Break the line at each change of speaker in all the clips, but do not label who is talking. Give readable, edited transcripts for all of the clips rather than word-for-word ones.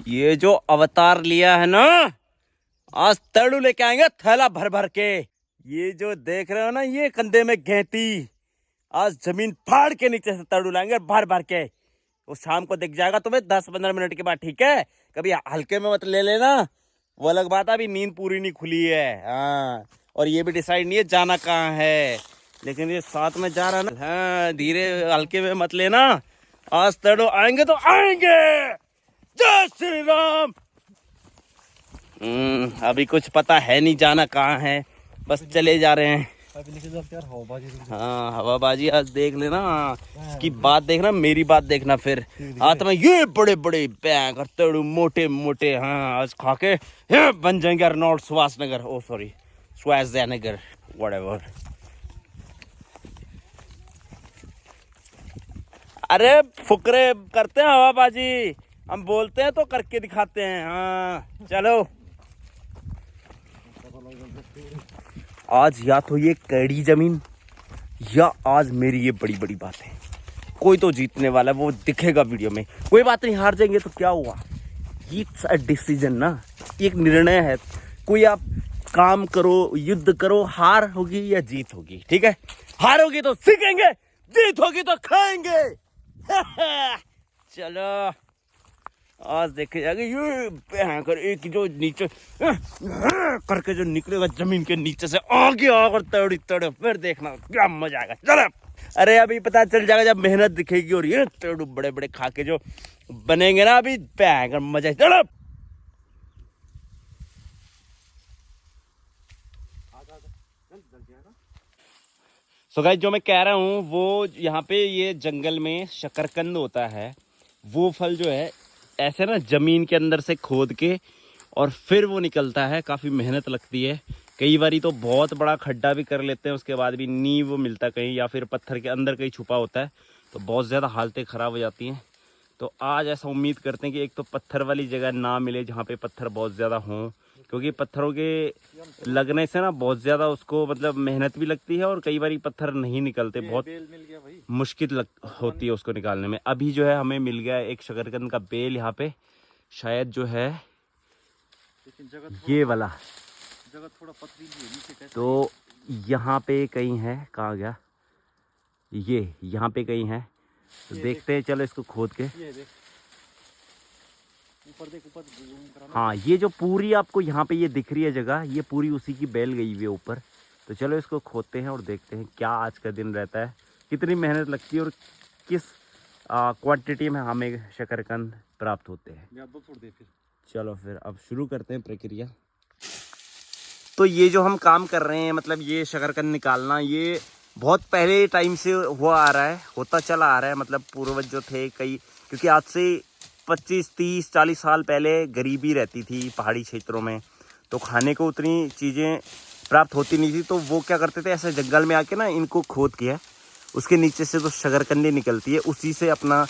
ये जो अवतार लिया है ना, आज तड़ू लेके आएंगे थैला भर भर के। ये जो देख रहे हो ना, ये कंधे में घेती, आज जमीन फाड़ के नीचे से तड़ू लाएंगे भर भर के। वो शाम को दिख जाएगा तुम्हें 10-15 मिनट के बाद, ठीक है? कभी हल्के में मत ले लेना, वो अलग बात है, अभी नींद पूरी नहीं खुली है। हाँ, और ये भी डिसाइड नहीं है जाना कहाँ है, लेकिन ये साथ में जा रहा ना। हाँ, धीरे हल्के में मत लेना, आज तड़ो आएंगे तो आएंगे। जय श्री राम। अभी कुछ पता है नहीं जाना कहाँ है, बस चले जा रहे हैं। हाँ, हवाबाजी आज देख लेना, इसकी बात देखना, मेरी बात देखना। फिर आज में ये बड़े बड़े बैंक और तड़ू मोटे मोटे, हाँ आज खा के ये बन जाएंगे अर्नोल्ड श्वार्ज़नेगर, ओ सॉरी श्वार्ज़नेगर, व्हाटएवर। अरे फुकरे करते हैं हवाबाजी, हम बोलते हैं तो करके दिखाते हैं। हाँ चलो, आज या तो ये कड़ी जमीन या आज मेरी ये बड़ी बड़ी बात है। कोई तो जीतने वाला है, वो दिखेगा वीडियो में। कोई बात नहीं, हार जाएंगे तो क्या हुआ, इट्स अ डिसीजन ना, एक निर्णय है। कोई आप काम करो, युद्ध करो, हार होगी या जीत होगी, ठीक है? हार होगी तो सीखेंगे, जीत होगी तो खाएंगे। चलो आज देखे जाएंगे ये कर एक जो नीचे करके जो निकलेगा जमीन के नीचे से आगे आकर तड़ी तड़े, फिर देखना क्या मजा आएगा। चलो, अरे अभी पता चल जाएगा जब मेहनत दिखेगी, और ये तड़ू बड़े बड़े खा के जो बनेंगे ना, अभी भयंकर मजा। चलो सो गाइस, जो मैं कह रहा हूँ वो यहाँ पे ये जंगल में शकरकंद होता है। वो फल जो है ऐसे ना जमीन के अंदर से खोद के और फिर वो निकलता है। काफ़ी मेहनत लगती है, कई बारी तो बहुत बड़ा खड्डा भी कर लेते हैं, उसके बाद भी नहीं वो मिलता कहीं, या फिर पत्थर के अंदर कहीं छुपा होता है, तो बहुत ज़्यादा हालतें ख़राब हो जाती हैं। तो आज ऐसा उम्मीद करते हैं कि एक तो पत्थर वाली जगह ना मिले जहाँ पे पत्थर बहुत ज़्यादा हों, क्योंकि पत्थरों के लगने से ना बहुत ज़्यादा उसको मतलब मेहनत भी लगती है, और कई बारी पत्थर नहीं निकलते, बहुत मुश्किल होती है उसको निकालने में। अभी जो है हमें मिल गया एक शकरकंद का बेल यहाँ पे, शायद जो है ये वाला जगह थोड़ा पथरीली है नीचे, तो यहाँ पे कहीं है, कहाँ गया ये, यहाँ पे कहीं है, तो देखते हैं। चलो इसको खोद के, ऊपर देख, ऊपर। हाँ, ये जो पूरी आपको यहाँ पे ये दिख रही है जगह, ये पूरी उसी की बेल गई हुई है ऊपर। तो चलो इसको खोदते हैं और देखते हैं क्या आज का दिन रहता है, कितनी मेहनत लगती है और किस क्वांटिटी में हमें शकरकंद प्राप्त होते हैं। चलो फिर अब शुरू करते हैं प्रक्रिया। तो ये जो हम काम कर रहे हैं, मतलब ये शकरकंद निकालना, ये बहुत पहले टाइम से हुआ आ रहा है, होता चला आ रहा है। मतलब पूर्वज जो थे कई, क्योंकि आज से 25, 30, 40 साल पहले गरीबी रहती थी पहाड़ी क्षेत्रों में, तो खाने को उतनी चीज़ें प्राप्त होती नहीं थी, तो वो क्या करते थे, ऐसे जंगल में आके ना इनको खोद के, उसके नीचे से तो शकरकंदी निकलती है, उसी से अपना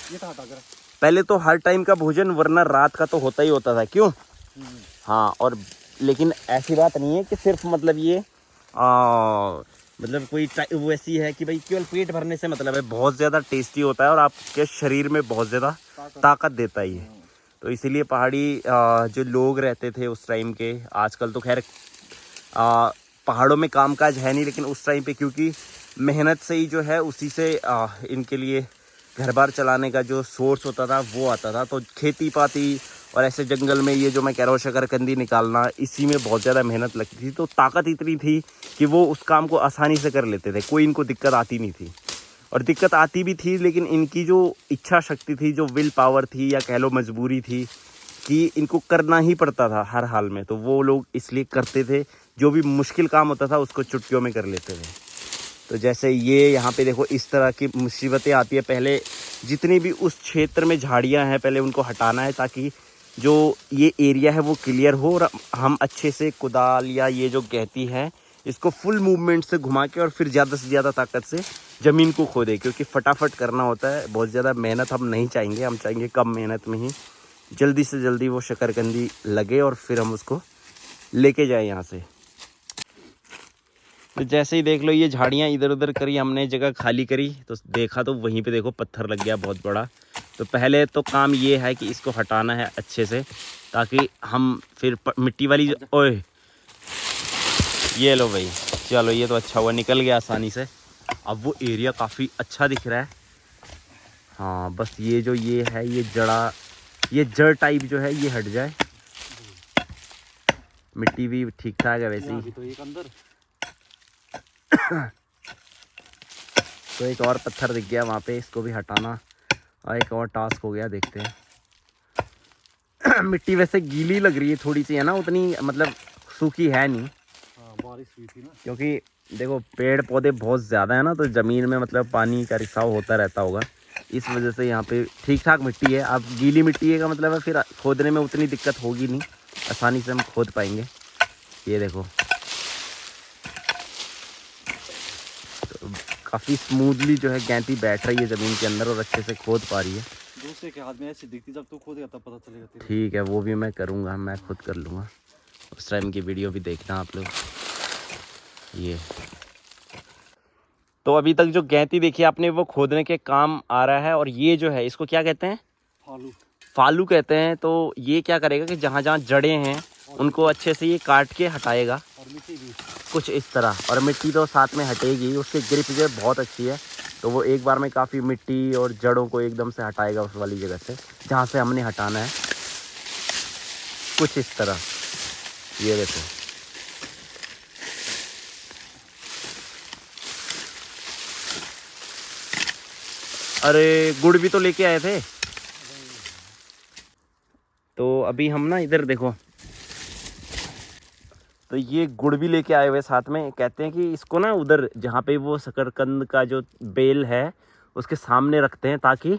पहले तो हर टाइम का भोजन, वरना रात का तो होता ही होता था, क्यों? हाँ, और लेकिन ऐसी बात नहीं है कि सिर्फ मतलब ये मतलब कोई वैसी है कि भाई केवल पेट भरने से मतलब है, बहुत ज़्यादा टेस्टी होता है और आपके शरीर में बहुत ज़्यादा ताकत देता ही है। तो इसीलिए पहाड़ी जो लोग रहते थे उस टाइम के, आजकल तो खैर पहाड़ों में कामकाज है नहीं, लेकिन उस टाइम पे क्योंकि मेहनत से ही जो है, उसी से इनके लिए घर बार चलाने का जो सोर्स होता था वो आता था। तो खेती पाती और ऐसे जंगल में ये जो मैं कह रहा हूँ शकरकंदी निकालना, इसी में बहुत ज़्यादा मेहनत लगती थी। तो ताकत इतनी थी कि वो उस काम को आसानी से कर लेते थे, कोई इनको दिक्कत आती नहीं थी। और दिक्कत आती भी थी, लेकिन इनकी जो इच्छा शक्ति थी, जो विल पावर थी, या कह लो मजबूरी थी कि इनको करना ही पड़ता था हर हाल में, तो वो लोग इसलिए करते थे। जो भी मुश्किल काम होता था उसको चुटकियों में कर लेते थे। तो जैसे ये यहाँ पे देखो, इस तरह की मुसीबतें आती है। पहले जितनी भी उस क्षेत्र में झाड़ियाँ हैं, पहले उनको हटाना है, ताकि जो ये एरिया है वो क्लियर हो, और हम अच्छे से कुदाल या ये जो कहती है, इसको फुल मूवमेंट से घुमा के और फिर ज़्यादा से ज़्यादा ताकत से ज़मीन को खोदे, क्योंकि फटाफट करना होता है। बहुत ज़्यादा मेहनत हम नहीं चाहेंगे, हम चाहेंगे कम मेहनत में ही जल्दी से जल्दी वो शकरकंदी लगे और फिर हम उसको लेके जाए यहाँ से। तो जैसे ही देख लो, ये झाड़ियाँ इधर उधर करी हमने, जगह खाली करी, तो देखा तो वहीं पे देखो पत्थर लग गया बहुत बड़ा। तो पहले तो काम ये है कि इसको हटाना है अच्छे से, ताकि हम फिर मिट्टी वाली ओए ये लो भाई, चलो ये तो अच्छा हुआ, निकल गया आसानी से। अब वो एरिया काफ़ी अच्छा दिख रहा है। हाँ बस ये जो ये है, ये जड़ टाइप जो है ये हट जाए। मिट्टी भी ठीक ठाक है वैसे ही।
तो एक अंदर
तो एक और पत्थर दिख गया वहाँ पे, इसको भी हटाना और एक और टास्क हो गया, देखते हैं। मिट्टी वैसे गीली लग रही है थोड़ी सी, है ना, उतनी मतलब सूखी है नहीं।
हाँ, बारिश हुई थी ना।
क्योंकि देखो पेड़ पौधे बहुत ज़्यादा है ना, तो ज़मीन में मतलब पानी का रिसाव होता रहता होगा, इस वजह से यहाँ पे ठीक ठाक मिट्टी है। अब गीली मिट्टी है का मतलब है फिर खोदने में उतनी दिक्कत होगी नहीं, आसानी से हम खोद पाएंगे। ये देखो तो काफ़ी स्मूथली जो है गैंती बैठ रही है ज़मीन के अंदर और अच्छे से खोद पा रही है।
दूसरे के हाथ में ऐसी दिखती, जब तू खोदेगा तब पता चलेगा तेरे।
ठीक है, वो भी मैं करूँगा, मैं खुद कर लूँगा। उस टाइम की वीडियो भी देखना आप लोग। ये तो अभी तक जो गैंती देखी आपने वो खोदने के काम आ रहा है। और ये जो है इसको क्या कहते हैं? फालू कहते हैं। तो ये क्या करेगा कि जहाँ जहाँ जड़ें हैं उनको अच्छे से ये काट के हटाएगा,
और मिट्टी भी
कुछ इस तरह। और मिट्टी तो साथ में हटेगी, उसकी ग्रिप जो है बहुत अच्छी है, तो वो एक बार में काफ़ी मिट्टी और जड़ों को एकदम से हटाएगा उस वाली जगह से जहाँ से हमने हटाना है, कुछ इस तरह। ये देखो अरे गुड़ भी तो लेके आए थे। तो अभी हम ना इधर देखो, तो ये गुड़ भी लेके आए हुए साथ में। कहते हैं कि इसको ना उधर जहाँ पे वो शकरकंद का जो बेल है उसके सामने रखते हैं ताकि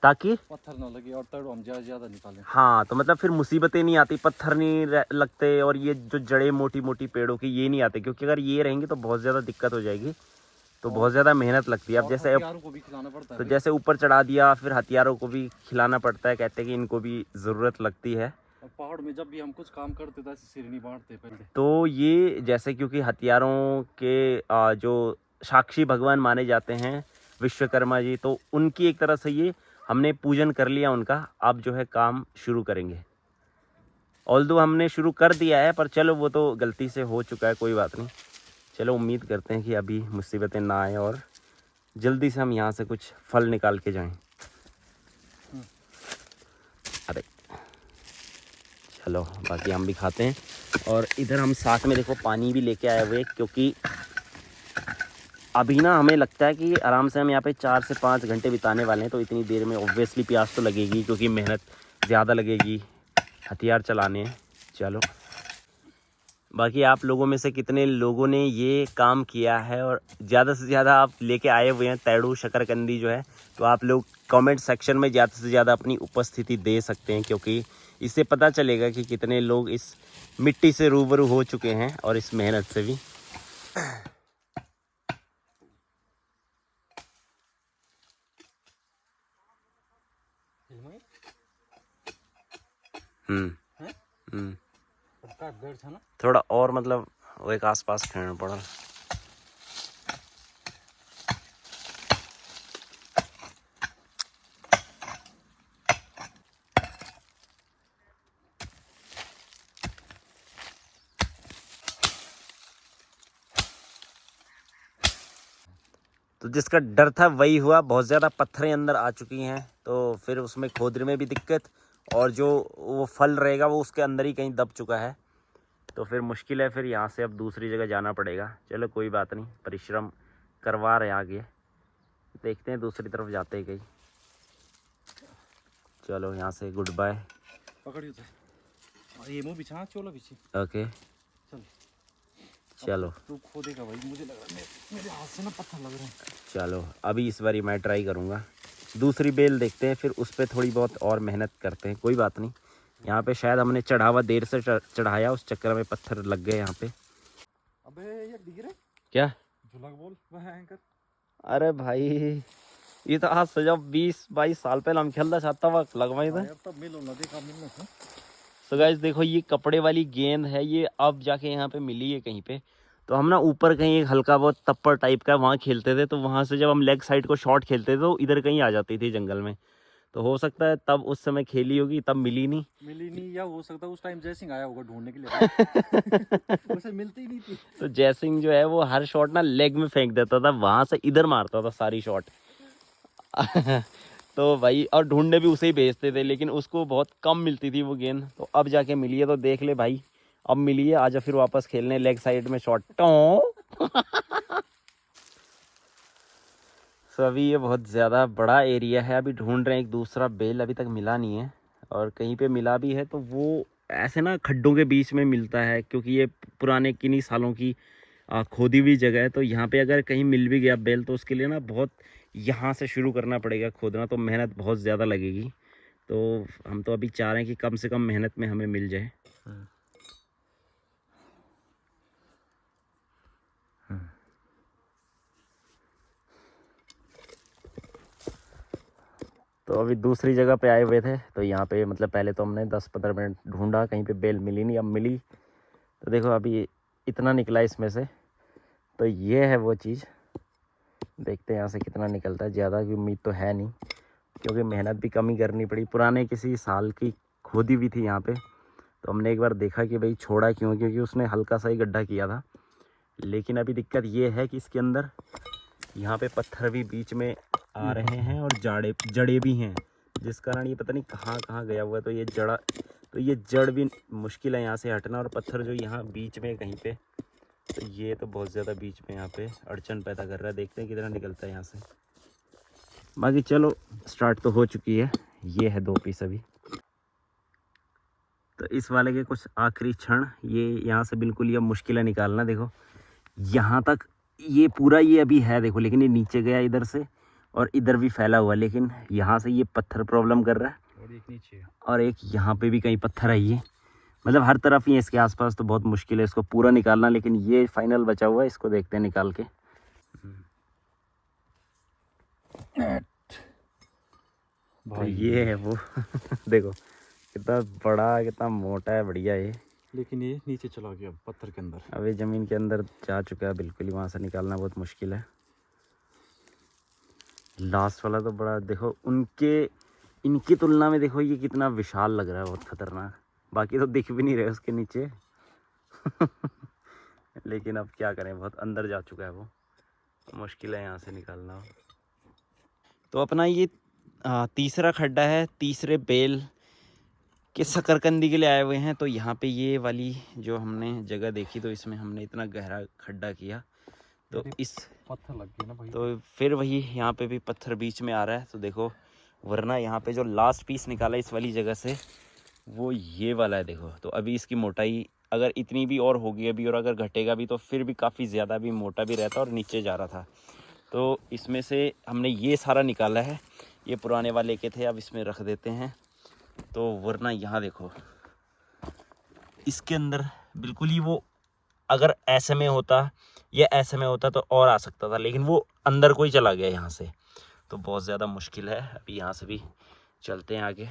पत्थर ना लगे और तड़ो हम ज़्यादा निकालें।
हाँ, तो मतलब फिर मुसीबतें नहीं आती, पत्थर नहीं लगते, और ये जो जड़ें मोटी मोटी पेड़ों की ये नहीं आते, क्योंकि अगर ये रहेंगे तो बहुत ज़्यादा दिक्कत हो जाएगी, तो बहुत ज़्यादा मेहनत लगती है। अब जैसे
हथियारों को भी खिलाना पड़ता है,
तो जैसे ऊपर चढ़ा दिया, फिर हथियारों को भी खिलाना पड़ता है, कहते हैं कि इनको भी ज़रूरत लगती है।
और पहाड़ में जब भी हम कुछ काम करते थे ऐसे सिर नहीं बांटते पहले।
तो ये जैसे क्योंकि हथियारों के जो साक्षी भगवान माने जाते हैं विश्वकर्मा जी, तो उनकी एक तरह से ये हमने पूजन कर लिया उनका। अब जो है काम शुरू करेंगे। ऑल्दो हमने शुरू कर दिया है, पर चलो वो तो गलती से हो चुका है, कोई बात नहीं। चलो उम्मीद करते हैं कि अभी मुसीबतें ना आए और जल्दी से हम यहाँ से कुछ फल निकाल के जाएं। अरे चलो बाकी हम भी खाते हैं। और इधर हम साथ में देखो पानी भी लेके आए हुए, क्योंकि अभी ना हमें लगता है कि आराम से हम यहाँ पे 4 से 5 घंटे बिताने वाले हैं, तो इतनी देर में ऑब्वियसली प्यास तो लगेगी, क्योंकि मेहनत ज़्यादा लगेगी, हथियार चलाने हैं। चलो बाकी आप लोगों में से कितने लोगों ने ये काम किया है और ज़्यादा से ज़्यादा आप लेके आए हुए हैं तैड़ू शकरकंदी जो है, तो आप लोग कमेंट सेक्शन में ज़्यादा से ज़्यादा अपनी उपस्थिति दे सकते हैं, क्योंकि इससे पता चलेगा कि कितने लोग इस मिट्टी से रूबरू हो चुके हैं और इस मेहनत से भी। थोड़ा और मतलब वो एक आसपास खेलना पड़ा। तो जिसका डर था वही हुआ, बहुत ज़्यादा पत्थरें अंदर आ चुकी हैं, तो फिर उसमें खोदने में भी दिक्कत, और जो वो फल रहेगा वो उसके अंदर ही कहीं दब चुका है, तो फिर मुश्किल है। फिर यहाँ से अब दूसरी जगह जाना पड़ेगा। चलो कोई बात नहीं, परिश्रम करवा रहे आगे, देखते हैं दूसरी तरफ जाते हैं कहीं। चलो यहाँ से गुड बाय।
पकड़ियो तो ये मुंह बिछा, चोला बिछी।
ओके
चल
चलो
तू खोदेगा भाई, मुझे लग रहा है मेरे हाथ से ना पत्थर लग रहे हैं।
चलो अभी इस बारी मैं ट्राई करूँगा, दूसरी बेल देखते हैं, फिर उस पर थोड़ी बहुत और मेहनत करते हैं। कोई बात नहीं, यहाँ पे शायद हमने चढ़ावा देर से चढ़ाया, उस चक्कर में पत्थर लग गए यहाँ पे।
अबे ये डिग रहे
क्या
झुलक बोल वह एंकर।
अरे भाई ये तो आज से जब 20-22 साल पहले हम खेलना चाहता वक्त लगवाई थे।
तब मिलो ना, देखा मिलना था।
तो गाइस देखो ये कपड़े वाली गेंद है, ये अब जाके यहाँ पे मिली है कहीं पे। तो हम ना ऊपर कहीं एक हल्का बहुत तप्पर टाइप का वहाँ खेलते थे, तो वहाँ से जब हम लेग साइड को शॉट खेलते थे तो इधर कहीं आ जाती थी जंगल में। तो हो सकता है तब उस समय खेली होगी, तब मिली नहीं।
मिली नहीं, या हो सकता है उस टाइम जयसिंह आया होगा ढूंढने के लिए। उसे मिलती ही नहीं थी।
तो जयसिंह जो है वो हर शॉट ना लेग में फेंक देता था, वहां से इधर मारता था सारी शॉट। तो भाई और ढूंढने भी उसे ही भेजते थे, लेकिन उसको बहुत कम मिलती थी वो गेंद। तो अब जाके मिली है, तो देख ले भाई अब मिली है, आजा फिर वापस खेलने लेग साइड में शॉट। तो अभी ये बहुत ज़्यादा बड़ा एरिया है, अभी ढूंढ रहे हैं एक दूसरा बेल, अभी तक मिला नहीं है। और कहीं पे मिला भी है तो वो ऐसे ना खड्डों के बीच में मिलता है, क्योंकि ये पुराने किन्हीं सालों की खोदी हुई जगह है। तो यहाँ पे अगर कहीं मिल भी गया बेल तो उसके लिए ना बहुत यहाँ से शुरू करना पड़ेगा खोदना, तो मेहनत बहुत ज़्यादा लगेगी। तो हम तो अभी चाह रहे हैं कि कम से कम मेहनत में हमें मिल जाए। तो अभी दूसरी जगह पे आए हुए थे, तो यहाँ पे मतलब पहले तो हमने 10-15 मिनट ढूंढा, कहीं पे बेल मिली नहीं, अब मिली। तो देखो अभी इतना निकला इसमें से, तो ये है वो चीज़। देखते हैं यहाँ से कितना निकलता है, ज़्यादा की उम्मीद तो है नहीं, क्योंकि मेहनत भी कम ही करनी पड़ी। पुराने किसी साल की खोदी हुई थी यहाँ पे, तो हमने एक बार देखा कि भाई छोड़ा क्यों, क्योंकि उसने हल्का सा ही गड्ढा किया था। लेकिन अभी दिक्कत ये है कि इसके अंदर यहाँ पे पत्थर भी बीच में आ रहे हैं और जड़े भी हैं, जिस कारण ये पता नहीं कहाँ कहाँ गया हुआ है। तो ये जड़ भी मुश्किल है यहाँ से हटना, और पत्थर जो यहाँ बीच में कहीं पे, तो ये तो बहुत ज़्यादा बीच में यहाँ पे अड़चन पैदा कर रहा है। देखते हैं कितना निकलता है यहाँ से। बाकी चलो स्टार्ट तो हो चुकी है, ये है 2 पीस अभी। तो इस वाले के कुछ आखिरी क्षण, ये यहाँ से बिल्कुल ये मुश्किल है निकालना। देखो यहाँ तक ये पूरा ये अभी है देखो, लेकिन ये नीचे गया इधर से और इधर भी फैला हुआ, लेकिन यहाँ से ये पत्थर प्रॉब्लम कर रहा है,
और एक नीचे
और एक यहाँ पे भी कहीं पत्थर है। ये मतलब हर तरफ ही है इसके आसपास, तो बहुत मुश्किल है इसको पूरा निकालना। लेकिन ये फाइनल बचा हुआ है, इसको देखते हैं निकाल के। तो ये है वो। देखो कितना बड़ा, कितना मोटा है, बढ़िया है।
लेकिन ये नीचे चला गया पत्थर के अंदर।
अभी ज़मीन के अंदर जा चुका है बिल्कुल ही, वहाँ से निकालना बहुत मुश्किल है। लास्ट वाला तो बड़ा, देखो इनकी तुलना में देखो ये कितना विशाल लग रहा है, बहुत खतरनाक। बाकी तो दिख भी नहीं रहे उसके नीचे। लेकिन अब क्या करें, बहुत अंदर जा चुका है वो, मुश्किल है यहाँ से निकालना। तो अपना ये तीसरा खड्डा है, तीसरे बेल के शकरकंदी के लिए आए हुए हैं। तो यहाँ पे ये वाली जो हमने जगह देखी, तो इसमें हमने इतना गहरा खड्डा किया, तो इस
पत्थर लग गए ना भाई।
तो फिर वही यहाँ पे भी पत्थर बीच में आ रहा है। तो देखो वरना यहाँ पे जो लास्ट पीस निकाला इस वाली जगह से, वो ये वाला है। देखो तो अभी इसकी मोटाई अगर इतनी भी और होगी अभी, और अगर घटेगा भी तो फिर भी काफ़ी ज़्यादा भी मोटा भी रहता और नीचे जा रहा था। तो इसमें से हमने ये सारा निकाला है, ये पुराने वाले के थे, अब इसमें रख देते हैं। तो वरना यहाँ देखो इसके अंदर बिल्कुल ही वो, अगर ऐसे में होता या ऐसे में होता तो और आ सकता था, लेकिन वो अंदर को ही चला गया यहाँ से, तो बहुत ज़्यादा मुश्किल है। अभी यहाँ से भी चलते हैं आगे।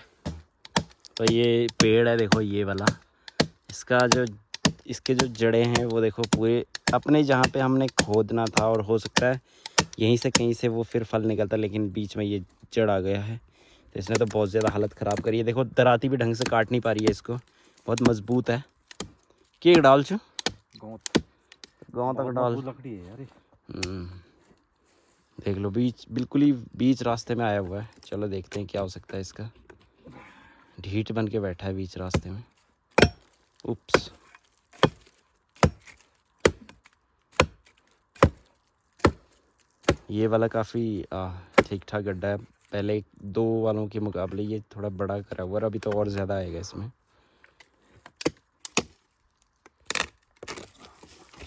तो ये पेड़ है देखो, ये वाला, इसके जो जड़ें हैं वो देखो पूरे अपने जहाँ पे हमने खोदना था, और हो सकता है यहीं से कहीं से वो फिर फल निकलता, लेकिन बीच में ये जड़ आ गया है, तो इसने तो बहुत ज़्यादा हालत ख़राब करी है। देखो दराती भी ढंग से काट नहीं पा रही है इसको, बहुत मजबूत है। केक डाल चो गाँव तक डाल,
लकड़ी है यार।
देख लो बिल्कुल ही बीच रास्ते में आया हुआ है। चलो देखते हैं क्या हो सकता है इसका। ढीठ बन के बैठा है बीच रास्ते में। उप्स, ये वाला काफ़ी ठीक ठाक गड्ढा है, पहले 2 वालों के मुकाबले ये थोड़ा बड़ा करा हुआ है, अभी तो और ज़्यादा आएगा इसमें।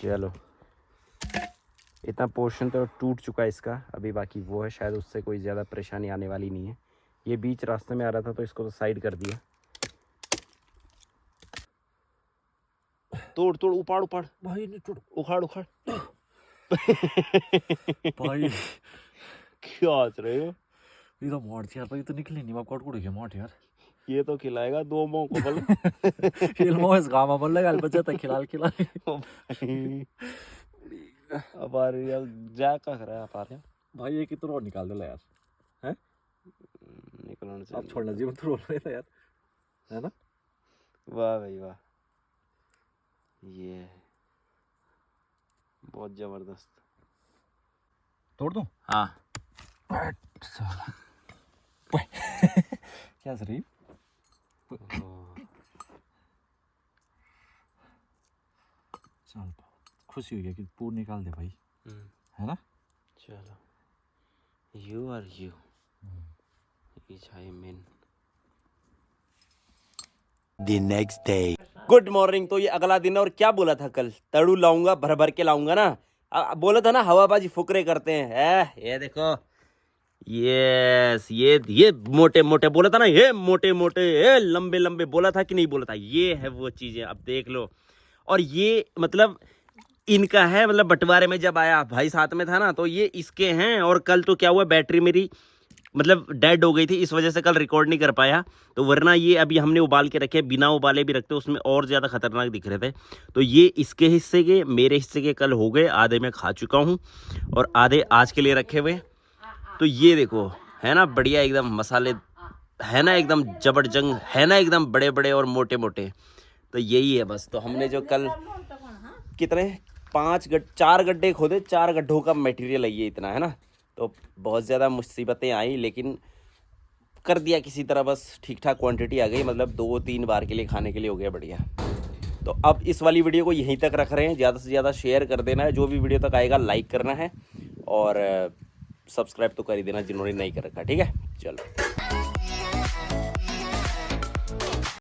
चलो इतना पोर्शन तो टूट चुका है इसका, अभी बाकी वो है, शायद उससे कोई ज़्यादा परेशानी आने वाली नहीं है। ये बीच रास्ते में आ रहा था तो इसको तो साइड कर दिया। तोड़ उपाड़
भाई नहीं टूट,
उखाड़
भाई
क्या हंस रहे हो?
ये तो मोड़ यार भाई, तो निकले नहीं, मैं कोट कोड़ के मोट यार।
ये तो खिलाएगा 2 मों को बल।
फिल्मों इस गामा बोल लगा बच्चा तक खिला
अब आ रही है, जा का कर रहा है आप आ रहे
भाई। ये कितना और निकाल दे यार, हैं
निकलना
अब
चाहिए।
छोड़ना जीवन तो रोल रहे था यार, है ना।
वाह भाई वाह, ये बहुत जबरदस्त।
तोड़ दूं?
हाँ
क्या सर रही चल, खुशी हुई है कि पूर निकाल दे भाई, है ना।
चलो, you are you is I mean. The next day. Good morning. तो ये अगला दिन है और क्या बोला था कल, तड़ू लाऊंगा, भर भर के लाऊंगा ना। बोला था ना हवाबाजी फुकरे करते हैं। ये देखो, यस, ये मोटे मोटे बोला था ना, ये मोटे मोटे, ये लंबे लंबे बोला था कि नहीं बोला था। ये है वो चीजें, अब देख लो। और ये मतलब इनका है, मतलब बंटवारे में जब आया भाई साथ में था ना, तो ये इसके हैं। और कल तो क्या हुआ, बैटरी मेरी मतलब डेड हो गई थी, इस वजह से कल रिकॉर्ड नहीं कर पाया। तो वरना ये अभी हमने उबाल के रखे, बिना उबाले भी रखते उसमें और ज़्यादा खतरनाक दिख रहे थे। तो ये इसके हिस्से के, मेरे हिस्से के कल हो गए, आधे मैं खा चुका हूँ और आधे आज के लिए रखे हुए। तो ये देखो, है ना बढ़िया एकदम मसाले, है ना एकदम जबरजंग, है ना एकदम बड़े बड़े और मोटे मोटे। तो यही है बस। तो हमने जो कल कितने 4 गड्ढे खोदे, 4 गड्ढों का मटेरियल है ये इतना, है ना। तो बहुत ज़्यादा मुसीबतें आई, लेकिन कर दिया किसी तरह, बस ठीक ठाक क्वांटिटी आ गई, मतलब 2-3 बार के लिए खाने के लिए हो गया बढ़िया। तो अब इस वाली वीडियो को यहीं तक रख रहे हैं, ज़्यादा से ज़्यादा शेयर कर देना है, जो भी वीडियो तक आएगा लाइक करना है और सब्सक्राइब तो कर ही देना जिन्होंने नहीं कर रखा, ठीक है। चलो।